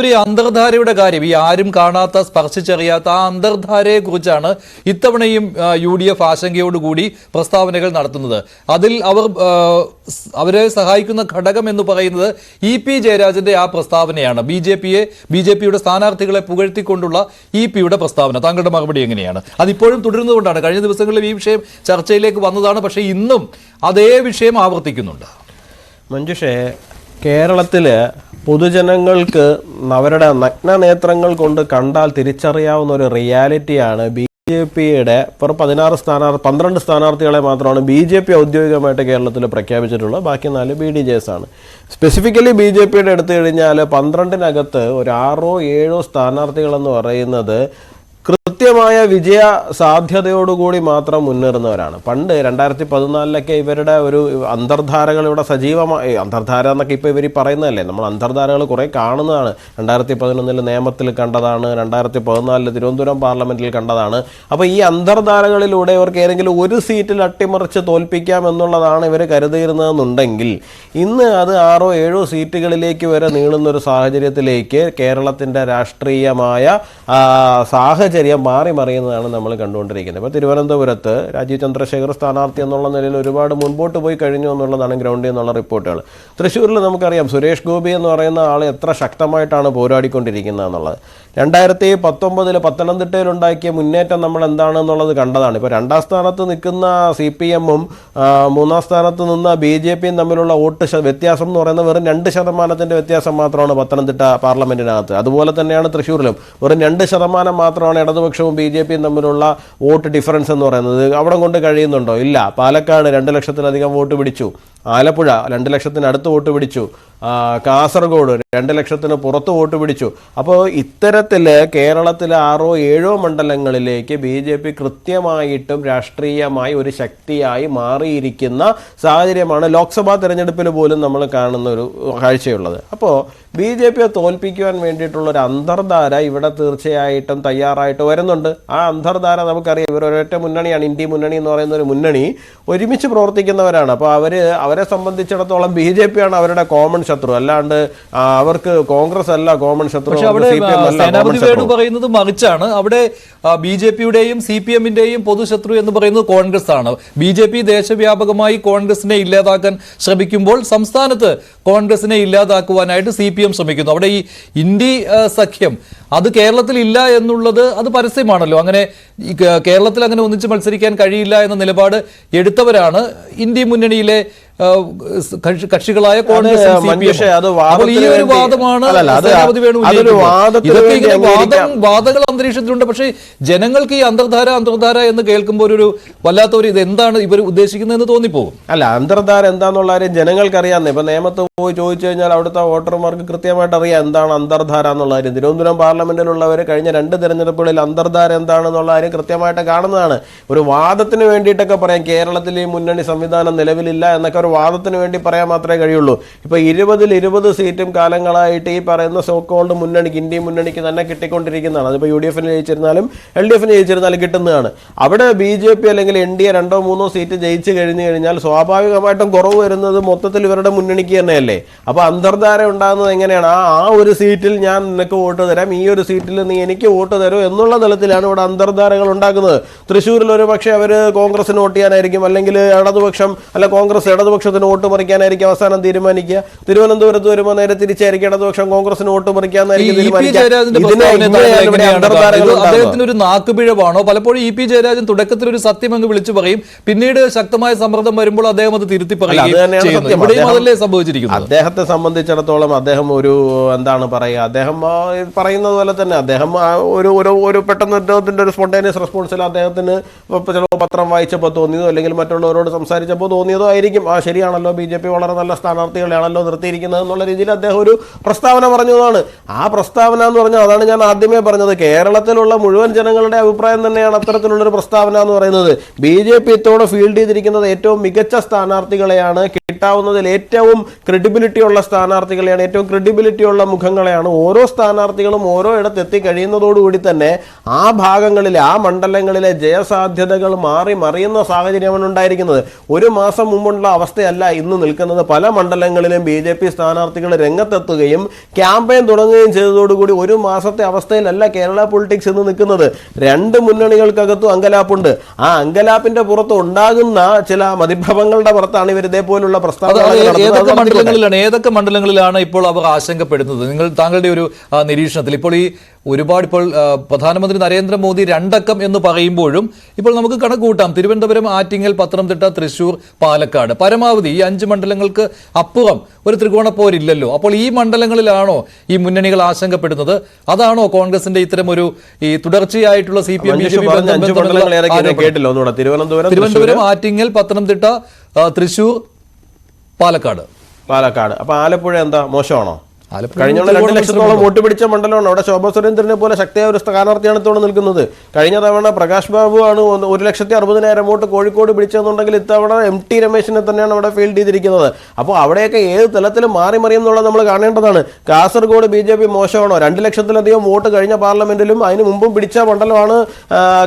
ഒരു അന്തർധാരയുടെ കാര്യം, ഈ ആരും കാണാത്ത സ്പർശിച്ചറിയാത്ത ആ അന്തർധാരയെ കുറിച്ചാണ് ഇത്തവണയും UDF ആശങ്കയോടുകൂടി പ്രസ്താവനകൾ നടത്തുന്നത്. അതിൽ അവരെ സഹായിക്കുന്ന ഘടകം എന്ന് പറയുന്നത് EP ജയരാജന്റെ ആ പ്രസ്താവനയാണ്. BJPയുടെ സ്ഥാനാർത്ഥികളെ പുകഴ്ത്തിക്കൊണ്ടുള്ള EP-യുടെ പ്രസ്താവന. താങ്കളുടെ മറുപടി എങ്ങനെയാണ്? അതിപ്പോഴും തുടരുന്നതുകൊണ്ടാണ്. കഴിഞ്ഞ ദിവസങ്ങളിൽ ഈ വിഷയം ചർച്ചയിലേക്ക് വന്നതാണ്, പക്ഷേ ഇന്നും അതേ വിഷയം ആവർത്തിക്കുന്നുണ്ട്. മഞ്ജുഷേ, കേരളത്തിൽ പൊതുജനങ്ങൾക്ക് അവരുടെ നഗ്നനേത്രങ്ങൾ കൊണ്ട് കണ്ടാൽ തിരിച്ചറിയാവുന്ന ഒരു റിയാലിറ്റിയാണ് BJPയുടെ 12 സ്ഥാനാർത്ഥികളെ മാത്രമാണ് BJP ഔദ്യോഗികമായിട്ട് കേരളത്തിൽ പ്രഖ്യാപിച്ചിട്ടുള്ളത്. ബാക്കി 4 BDJs ആണ്. സ്പെസിഫിക്കലി BJPയുടെ എടുത്തു കഴിഞ്ഞാൽ 12-നകത്ത് ഒരു 6-7 സ്ഥാനാർത്ഥികളെന്ന് പറയുന്നത് കൃത്യമായ വിജയ സാധ്യതയോടുകൂടി മാത്രം മുന്നേറുന്നവരാണ്. പണ്ട് 2014 ഇവരുടെ ഒരു അന്തർധാരകൾ ഇവിടെ സജീവമായി, അന്തർധാര എന്നൊക്കെ ഇപ്പോൾ ഇവർ പറയുന്നതല്ലേ, നമ്മൾ അന്തർധാരകൾ കുറേ കാണുന്നതാണ്. 2011 നിയമത്തിൽ കണ്ടതാണ്, 2014 തിരുവനന്തപുരം പാർലമെന്റിൽ കണ്ടതാണ്. അപ്പോൾ ഈ അന്തർധാരകളിലൂടെ ഇവർക്ക് ഏതെങ്കിലും ഒരു സീറ്റിൽ അട്ടിമറിച്ച് തോൽപ്പിക്കാം എന്നുള്ളതാണ് ഇവർ കരുതിയിരുന്നതെന്നുണ്ടെങ്കിൽ ഇന്ന് അത് 6-7 സീറ്റുകളിലേക്ക് വരെ നീളുന്നൊരു സാഹചര്യത്തിലേക്ക് കേരളത്തിൻ്റെ രാഷ്ട്രീയമായ സാഹചര്യം മാറി മറിയുന്നതാണ് നമ്മൾ കണ്ടുകൊണ്ടിരിക്കുന്നത്. ഇപ്പോൾ തിരുവനന്തപുരത്ത് രാജീവ് ചന്ദ്രശേഖർ സ്ഥാനാർത്ഥി എന്നുള്ള നിലയിൽ ഒരുപാട് മുൻപോട്ട് പോയി കഴിഞ്ഞു എന്നുള്ളതാണ് ഗ്രൗണ്ടിൽ നിന്നുള്ള റിപ്പോർട്ടുകൾ. തൃശ്ശൂരിൽ നമുക്കറിയാം സുരേഷ് ഗോപി എന്ന് പറയുന്ന ആൾ എത്ര ശക്തമായിട്ടാണ് പോരാടിക്കൊണ്ടിരിക്കുന്നത് എന്നുള്ളത്. 2019 പത്തനംതിട്ടയിലുണ്ടാക്കിയ മുന്നേറ്റം നമ്മൾ എന്താണെന്നുള്ളത് കണ്ടതാണ്. ഇപ്പോൾ 2ാം സ്ഥാനത്ത് നിൽക്കുന്ന CPM-ഉം 3ാം സ്ഥാനത്ത് നിന്ന BJPയും തമ്മിലുള്ള വോട്ട് വ്യത്യാസം എന്ന് പറയുന്നത് വെറും 2% വ്യത്യാസം മാത്രമാണ് പത്തനംതിട്ട പാർലമെന്റിനകത്ത്. അതുപോലെ തന്നെയാണ് തൃശ്ശൂരിലും വെറും 2% മാത്രമാണ് ഇടതുപക്ഷവും BJPയും തമ്മിലുള്ള വോട്ട് ഡിഫറൻസ് എന്ന് പറയുന്നത്. അവിടെ കൊണ്ട് കഴിയുന്നുണ്ടോ? ഇല്ല. പാലക്കാട് 2 ലക്ഷത്തിലധികം വോട്ട് പിടിച്ചു. ആലപ്പുഴ 2 ലക്ഷത്തിനടുത്ത് വോട്ട് പിടിച്ചു. കാസർഗോഡ് 2 ലക്ഷത്തിന് പുറത്ത് വോട്ട് പിടിച്ചു. അപ്പോൾ ഇത്തരത്തിൽ കേരളത്തിലെ 6-7 മണ്ഡലങ്ങളിലേക്ക് BJP കൃത്യമായിട്ടും രാഷ്ട്രീയമായി ഒരു ശക്തിയായി മാറിയിരിക്കുന്ന സാഹചര്യമാണ് ലോക്സഭാ തെരഞ്ഞെടുപ്പിൽ പോലും നമ്മൾ കാണുന്ന ഒരു കാഴ്ചയുള്ളത്. അപ്പോൾ BJPയെ തോൽപ്പിക്കുവാൻ വേണ്ടിയിട്ടുള്ളൊരു അന്തർധാര ഇവിടെ തീർച്ചയായിട്ടും തയ്യാറായിട്ട് വരുന്നുണ്ട്. ആ അന്തർധാര നമുക്കറിയാം, ഇവർ ഒരൊറ്റ മുന്നണിയാണ്. ഇന്ത്യ മുന്നണി എന്ന് പറയുന്ന ഒരു മുന്നണി ഒരുമിച്ച് പ്രവർത്തിക്കുന്നവരാണ്. അപ്പോൾ അവരെ സംബന്ധിച്ചിടത്തോളം BJPയാണ് അവരുടെ കോമൺ ശത്രു, അല്ലാണ്ട് അവർക്ക് കോൺഗ്രസ് അല്ല കോമൺ ശത്രു. പറയുന്നത് മറിച്ചാണ്. അവിടെ BJPയുടെയും CPM-ന്റെയും പൊതുശത്രു എന്ന് പറയുന്നത് കോൺഗ്രസ് ആണ്. BJP ദേശവ്യാപകമായി കോൺഗ്രസിനെ ഇല്ലാതാക്കാൻ ശ്രമിക്കുമ്പോൾ സംസ്ഥാനത്ത് കോൺഗ്രസിനെ ഇല്ലാതാക്കുവാനായിട്ട് CPM ശ്രമിക്കുന്നു. അവിടെ ഈ ഇന്ത്യ സഖ്യം അത് കേരളത്തിൽ ഇല്ല എന്നുള്ളത് അത് പരസ്യമാണല്ലോ. അങ്ങനെ കേരളത്തിൽ അങ്ങനെ ഒന്നിച്ച് മത്സരിക്കാൻ കഴിയില്ല എന്ന നിലപാട് എടുത്തവരാണ് ഇന്ത്യ മുന്നണിയിലെ കക്ഷികളായ കോൺഗ്രസ്. ഈ ഒരു വാദമാണ് വാദങ്ങൾ അന്തരീക്ഷത്തിലുണ്ട്. പക്ഷേ ജനങ്ങൾക്ക് ഈ അന്തർധാര എന്ന് കേൾക്കുമ്പോൾ ഒരു വല്ലാത്തൊരു ഇത് എന്താണ് ഇവർ ഉദ്ദേശിക്കുന്നതെന്ന് തോന്നിപ്പോകും. അല്ല, അന്തർധാര എന്താന്നുള്ള കാര്യം ജനങ്ങൾക്ക് അറിയാമെന്നേ. ഇപ്പൊ നേമത്ത് പോയി ചോദിച്ചു കഴിഞ്ഞാൽ അവിടുത്തെ വോട്ടർമാർക്ക് കൃത്യമായിട്ട് അറിയാം എന്താണ് അന്തർധാര എന്നുള്ള കാര്യം. തിരുവനന്തപുരം പാർലമെന്റിലുള്ളവർ കഴിഞ്ഞ 2 തെരഞ്ഞെടുപ്പുകളിൽ അന്തർധാര എന്താണെന്നുള്ള കാര്യം കൃത്യമായിട്ട് കാണുന്നതാണ്. ഒരു വാദത്തിന് വേണ്ടിയിട്ടൊക്കെ പറയാം കേരളത്തിൽ ഈ മുന്നണി സംവിധാനം നിലവിലില്ല എന്നൊക്കെ ഒരു വാദത്തിന് വേണ്ടി പറയാൻ മാത്രമേ കഴിയുള്ളൂ. ഇപ്പോൾ 20 സീറ്റും കാലങ്ങളായിട്ട് ഈ പറയുന്ന സോക്കോൾഡ് മുന്നണിക്ക്, ഇന്ത്യ മുന്നണിക്ക് തന്നെ കിട്ടിക്കൊണ്ടിരിക്കുന്നതാണ്. അതിപ്പോൾ UDF-ന് ജയിച്ചിരുന്നാലും LDF-ന് ജയിച്ചിരുന്നാലും കിട്ടുന്നതാണ്. അവിടെ BJP അല്ലെങ്കിൽ NDA 2-3 സീറ്റ് ജയിച്ചു കഴിഞ്ഞു കഴിഞ്ഞാൽ സ്വാഭാവികമായിട്ടും കുറവ് വരുന്നത് മൊത്തത്തിൽ ഇവരുടെ മുന്നണിക്ക് തന്നെയല്ലേ. അപ്പോൾ അന്തർധാര ഉണ്ടാകുന്നത് എങ്ങനെയാണ്? ആ ഒരു സീറ്റിൽ ഞാൻ നിനക്ക് വോട്ട് തരാം, ഈ ഒരു സീറ്റിൽ നീ എനിക്ക് വോട്ട് തരൂ എന്നുള്ള തലത്തിലാണ് ഇവിടെ അന്തർധാരകൾ ഉണ്ടാക്കുന്നത്. തൃശ്ശൂരിൽ ഒരു പക്ഷേ അവർ കോൺഗ്രസിന് വോട്ട് ചെയ്യാനായിരിക്കും, അല്ലെങ്കിൽ ഇടതുപക്ഷം അല്ല കോൺഗ്രസ് ഇടതുപക്ഷത്തിന് വോട്ട് മറിക്കാനായിരിക്കും അവസാനം തീരുമാനിക്കുക. തിരുവനന്തപുരത്ത് വരുമ്പോൾ നേരെ തിരിച്ചായിരിക്കും ഇടതുപക്ഷം കോൺഗ്രസിന് വോട്ട് മറിക്കാനായിരിക്കും തീരുമാനിക്കുക. അദ്ദേഹത്തിന് ഒരു നാക്കുപിഴവാണോ? പലപ്പോഴും EP ജയരാജൻ തുടക്കത്തിൽ ഒരു സത്യം അങ്ങ് വിളിച്ചു പറയും, പിന്നീട് ശക്തമായ സമ്മർദ്ദം വരുമ്പോൾ അദ്ദേഹം അത് തിരുത്തി പറയുകയും സംഭവിച്ചിരിക്കുന്നു. അദ്ദേഹത്തെ സംബന്ധിച്ചിടത്തോളം അദ്ദേഹം ഒരു എന്താണ് പറയുക, അദ്ദേഹം പറയുന്നത് പോലെ തന്നെ അദ്ദേഹം ഒരു പെട്ടെന്ന് അദ്ദേഹത്തിന്റെ ഒരു സ്പോണ്ടേനിയസ് റെസ്പോൺസിൽ അദ്ദേഹത്തിന് ചിലപ്പോൾ പത്രം വായിച്ചപ്പോൾ തോന്നിയതോ അല്ലെങ്കിൽ മറ്റുള്ളവരോട് സംസാരിച്ചപ്പോൾ തോന്നിയതോ ആയിരിക്കും. ശരിയാണല്ലോ, BJP വളരെ നല്ല സ്ഥാനാർത്ഥികളെയാണല്ലോ നിർത്തിയിരിക്കുന്നത് എന്നുള്ള രീതിയിൽ അദ്ദേഹം ഒരു പ്രസ്താവന പറഞ്ഞതാണ്. ആ പ്രസ്താവന എന്ന് പറഞ്ഞാൽ അതാണ് ഞാൻ ആദ്യമേ പറഞ്ഞത്, കേരളത്തിലുള്ള മുഴുവൻ ജനങ്ങളുടെ അഭിപ്രായം തന്നെയാണ് അത്തരത്തിലുള്ളൊരു പ്രസ്താവന എന്ന് പറയുന്നത്. BJP ഇത്തോടെ ഫീൽഡ് ചെയ്തിരിക്കുന്നത് ഏറ്റവും മികച്ച സ്ഥാനാർത്ഥികളെയാണ്, കിട്ടാവുന്നതിൽ ഏറ്റവും ക്രെഡിബിലിറ്റി ഉള്ള സ്ഥാനാർത്ഥികളെയാണ്, ഏറ്റവും ക്രെഡിബിലിറ്റി ഉള്ള മുഖങ്ങളെയാണ്. ഓരോ സ്ഥാനാർത്ഥികളും ഓരോ ഓരോ ഇടത്ത് എത്തിക്കഴിയുന്നതോടുകൂടി തന്നെ ആ ഭാഗങ്ങളിലെ ആ മണ്ഡലങ്ങളിലെ ജയസാധ്യതകൾ മറിയുന്ന സാഹചര്യമാണ് ഉണ്ടായിരിക്കുന്നത്. ഒരു മാസം മുമ്പുള്ള അവസ്ഥയല്ല ഇന്ന് നിൽക്കുന്നത്. പല മണ്ഡലങ്ങളിലും BJP സ്ഥാനാർത്ഥികൾ രംഗത്തെത്തുകയും ക്യാമ്പയിൻ തുടങ്ങുകയും ചെയ്തതോടുകൂടി ഒരു മാസത്തെ അവസ്ഥയിലല്ല കേരള പൊളിറ്റിക്സ് ഇന്ന് നിൽക്കുന്നത്. രണ്ട് മുന്നണികൾക്കകത്തും അങ്കലാപ്പുണ്ട്. ആ അങ്കലാപ്പിന്റെ പുറത്ത് ഉണ്ടാകുന്ന ചില മതിഭ്രമങ്ങളുടെ പുറത്താണ് ഇവർ ഇതേപോലുള്ള ഏതൊക്കെ മണ്ഡലങ്ങളിലാണ് ഇപ്പോൾ അവർ ആശങ്കപ്പെടുന്നത്? താങ്കളുടെ ഒരു നിരീക്ഷണത്തിൽ ഇപ്പോൾ ഇപ്പോൾ പ്രധാനമന്ത്രി നരേന്ദ്രമോദി 2 അക്കം എന്ന് പറയുമ്പോഴും ഇപ്പോൾ നമുക്ക് കണക്ക് കൂട്ടാം. തിരുവനന്തപുരം, ആറ്റിങ്ങൽ, പത്തനംതിട്ട, തൃശൂർ, പാലക്കാട്, പരമാവധി ഈ 5 മണ്ഡലങ്ങൾക്ക് അപ്പുറം ഒരു ത്രികോണപ്പോരില്ലല്ലോ. അപ്പോൾ ഈ മണ്ഡലങ്ങളിലാണോ ഈ മുന്നണികൾ ആശങ്കപ്പെടുന്നത്? അതാണോ കോൺഗ്രസിന്റെ ഇത്തരം ഒരു ഈ തുടർച്ചയായിട്ടുള്ള CPM തിരുവനന്തപുരം, ആറ്റിങ്ങൽ, പത്തനംതിട്ട, തൃശൂർ, പാലക്കാട്. അപ്പൊ ആലപ്പുഴ എന്താ മോശമാണോ? കഴിഞ്ഞ 2 ലക്ഷത്തോളം വോട്ട് പിടിച്ച മണ്ഡലമാണ്. അവിടെ ശോഭാ സുരേന്ദ്രനെ പോലെ ശക്തിയായ ഒരു സ്ഥാനാർത്ഥിയാണ് ഇത്തവണ നിൽക്കുന്നത്. കഴിഞ്ഞ തവണ പ്രകാശ് ബാബു ആണ് 1,60,60,000 വോട്ട് കോഴിക്കോട് പിടിച്ചെന്നുണ്ടെങ്കിൽ ഇത്തവണ MT രമേശിനെ തന്നെയാണ് അവിടെ ഫീൽഡ് ചെയ്തിരിക്കുന്നത്. അപ്പോൾ അവിടെയൊക്കെ ഏത് തലത്തിലും മറിയും എന്നുള്ളത് നമ്മൾ കാണേണ്ടതാണ്. കാസർഗോഡ് BJP മോശമാണോ? 2 ലക്ഷത്തിലധികം വോട്ട് കഴിഞ്ഞ പാർലമെന്റിലും അതിന് മുമ്പും പിടിച്ച മണ്ഡലമാണ്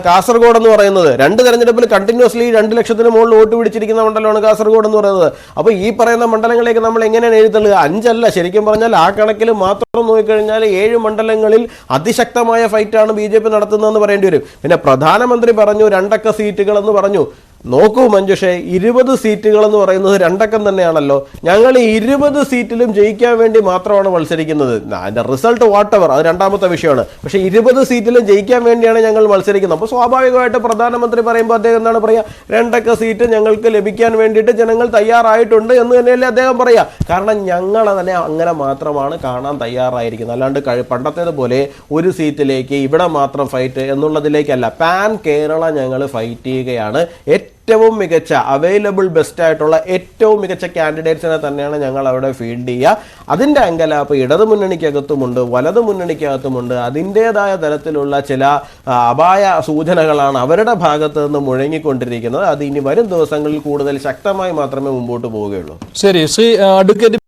കാസർഗോഡ് എന്ന് പറയുന്നത്. 2 തെരഞ്ഞെടുപ്പിൽ കണ്ടിന്യൂസ്ലി 2 ലക്ഷത്തിന് മുകളിൽ വോട്ട് പിടിച്ചിരിക്കുന്ന മണ്ഡലമാണ് കാസർഗോഡ് എന്ന് പറയുന്നത്. അപ്പോൾ ഈ പറയുന്ന മണ്ഡലങ്ങളിലേക്ക് നമ്മൾ എങ്ങനെയാണ് എഴുതുന്നത്? 5 അല്ല, ശരിക്കും പറഞ്ഞാൽ ആ കണക്കിൽ മാത്രം നോക്കിക്കഴിഞ്ഞാൽ 7 മണ്ഡലങ്ങളിൽ അതിശക്തമായ ഫൈറ്റാണ് BJP നടത്തുന്നതെന്ന് പറയേണ്ടി വരും. പിന്നെ പ്രധാനമന്ത്രി പറഞ്ഞു 2 അക്ക സീറ്റുകൾ എന്ന് പറഞ്ഞു. നോക്കൂ മഞ്ജുഷേ, 20 സീറ്റുകൾ എന്ന് പറയുന്നത് 2 അക്കം തന്നെയാണല്ലോ. ഞങ്ങൾ 20 സീറ്റിലും ജയിക്കാൻ വേണ്ടി മാത്രമാണ് മത്സരിക്കുന്നത്. അതിന്റെ റിസൾട്ട് വാട്ടെവർ, അത് രണ്ടാമത്തെ വിഷയമാണ്. പക്ഷേ 20 സീറ്റിലും ജയിക്കാൻ വേണ്ടിയാണ് ഞങ്ങൾ മത്സരിക്കുന്നത്. അപ്പോൾ സ്വാഭാവികമായിട്ട് പ്രധാനമന്ത്രി പറയുമ്പോൾ അദ്ദേഹം എന്താണ് പറയുക? 2 അക്ക സീറ്റ് ഞങ്ങൾക്ക് ലഭിക്കാൻ വേണ്ടിയിട്ട് ജനങ്ങൾ തയ്യാറായിട്ടുണ്ട് എന്ന് തന്നെയല്ലേ അദ്ദേഹം പറയുക. കാരണം ഞങ്ങൾ അതിനെ അങ്ങനെ മാത്രമാണ് കാണാൻ തയ്യാറായിരിക്കുന്നത്. അല്ലാണ്ട് പണ്ടത്തേതുപോലെ ഒരു സീറ്റിലേക്ക് ഇവിടെ മാത്രം ഫൈറ്റ് എന്നുള്ളതിലേക്കല്ല. പാൻ കേരള ഞങ്ങൾ ഫൈറ്റ് ചെയ്യുകയാണ്. ഏറ്റവും മികച്ച അവൈലബിൾ ബെസ്റ്റ് ആയിട്ടുള്ള ഏറ്റവും മികച്ച കാൻഡിഡേറ്റ്സിനെ തന്നെയാണ് ഞങ്ങൾ അവിടെ ഫീൽഡ് ചെയ്യുക. അതിൻ്റെ അങ്കലാപ്പ് ഇടതു മുന്നണിക്കകത്തുമുണ്ട്, വലതു മുന്നണിക്കകത്തുമുണ്ട്. അതിൻ്റെതായ തരത്തിലുള്ള ചില അപായ സൂചനകളാണ് അവരുടെ ഭാഗത്ത് നിന്ന് മുഴങ്ങിക്കൊണ്ടിരിക്കുന്നത്. അത് ഇനി വരും ദിവസങ്ങളിൽ കൂടുതൽ ശക്തമായി മാത്രമേ മുമ്പോട്ട് പോവുകയുള്ളൂ. ശരി, ശ്രീ അഡ്വക്കേറ്റ്